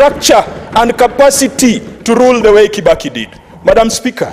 structure and capacity to rule the way Kibaki did. Madam Speaker,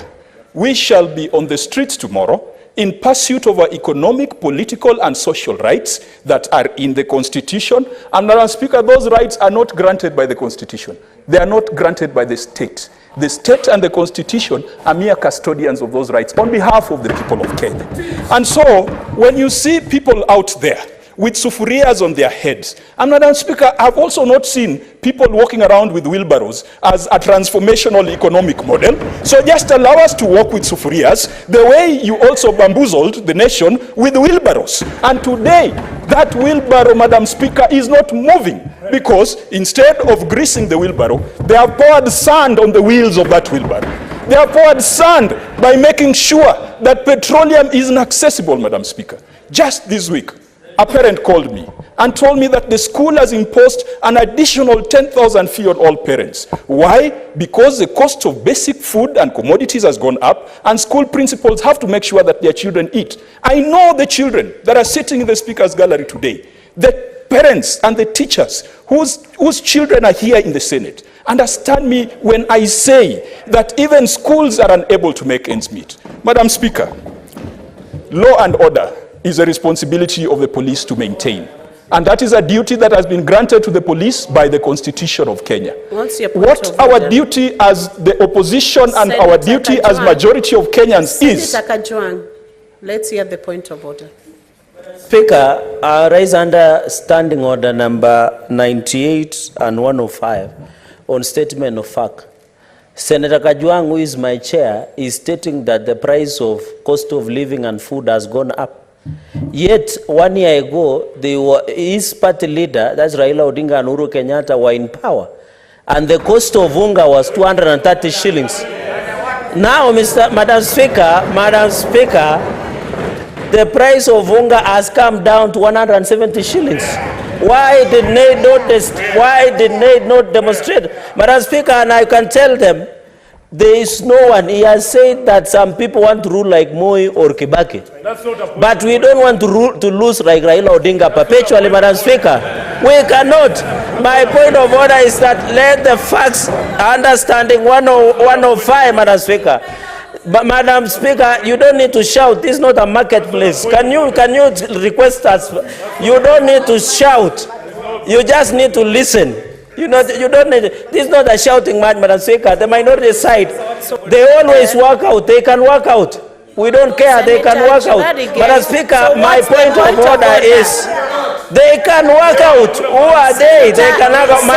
we shall be on the streets tomorrow in pursuit of our economic, political, and social rights that are in the Constitution. And Madam Speaker, those rights are not granted by the Constitution. They are not granted by the state. The state and the Constitution are mere custodians of those rights on behalf of the people of Kenya. And so, when you see people out there with sufurias on their heads, and Madam Speaker, I've also not seen people walking around with wheelbarrows as a transformational economic model. So just allow us to walk with sufurias the way you also bamboozled the nation with wheelbarrows. And today, that wheelbarrow, Madam Speaker, is not moving because instead of greasing the wheelbarrow, they have poured sand on the wheels of that wheelbarrow. They have poured sand by making sure that petroleum is inaccessible, Madam Speaker. Just this week, a parent called me and told me that the school has imposed an additional 10,000 fee on all parents. Why? Because the cost of basic food and commodities has gone up, and school principals have to make sure that their children eat. I know the children that are sitting in the Speaker's gallery today, the parents and the teachers whose children are here in the Senate. Understand me when I say that even schools are unable to make ends meet. Madam Speaker, law and order is a responsibility of the police to maintain. And that is a duty that has been granted to the police by the Constitution of Kenya. What our duty as the opposition and our duty as majority of Kenyans is... Senator Kajwang, let's hear the point of order. Speaker, I rise under Standing Order number 98 and 105 on statement of fact. Senator Kajwang, who is my chair, is stating that the price of cost of living and food has gone up. Yet, 1 year ago, his party leader, that's Raila, Odinga, and Uhuru Kenyatta, were in power. And the cost of unga was 230 shillings. Now, Madam Speaker, the price of unga has come down to 170 shillings. Why did they not demonstrate? Madam Speaker, and I can tell them, there is no one. He has said that some people want to rule like Moi or Kibaki. But we don't want to lose like Raila Odinga perpetually, Madam Speaker. We cannot. My point of order is that let the facts, understanding 105, Madam Speaker. But Madam Speaker, you don't need to shout. This is not a marketplace. Can you request us? You don't need to shout. You just need to listen. You don't need. This is not a shouting match, Madam Speaker. The minority side, they always work out. They can work out. We don't care. They can work out. Madam Speaker, my point of order is they can work out. Who are they? They can work out.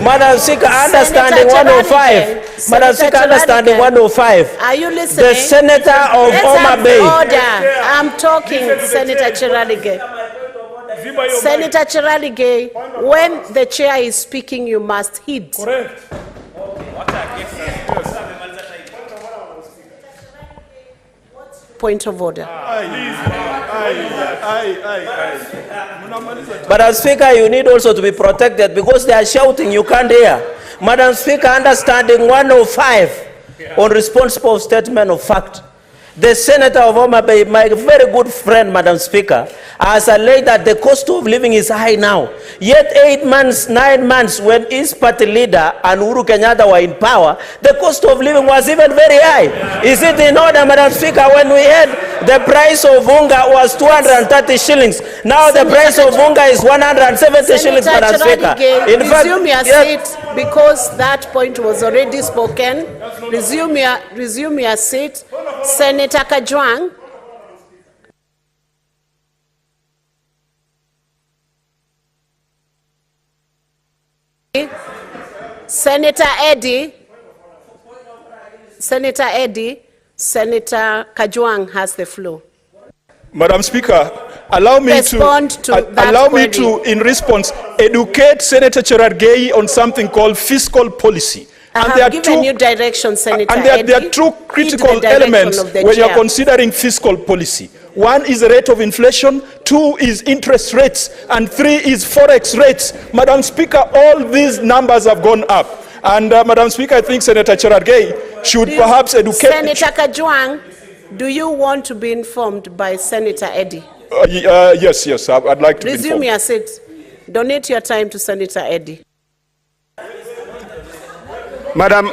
Madam Speaker, understanding 105. Madam Speaker, understanding 105. Are you listening? The Senator of Mutembei. I'm talking, Senator Cherargei. Senator Cherargei, when the chair is speaking, you must heed. Correct. Point of order. Madam Speaker, you need also to be protected because they are shouting, you can't hear. Madam Speaker, understanding 105 on responsible statement of fact. The Senator of Mutembei, my very good friend, Madam Speaker, has alleged that the cost of living is high now. Yet 8 months, 9 months, when his party leader and Uhuru Kenyatta were in power, the cost of living was even very high. Is it in order, Madam Speaker, when we had the price of unga was 230 shillings. Now the price of unga is 170 shillings, Madam Speaker. In fact, resume your seat because that point was already spoken. Resume your seat. Senator Kajwang. Senator Eddie. Senator Kajwang has the floor. Madam Speaker, allow me to, in response, educate Senator Cherargei on something called fiscal policy. I have given you direction, Senator Eddie. There are two critical elements when you are considering fiscal policy. One is the rate of inflation, 2 is interest rates, and 3 is forex rates. Madam Speaker, all these numbers have gone up. And Madam Speaker, I think Senator Cherargei should perhaps educate... Senator Kajwang, do you want to be informed by Senator Eddie? Yes, I'd like to be informed. Resume your seat. Donate your time to Senator Eddie. Madam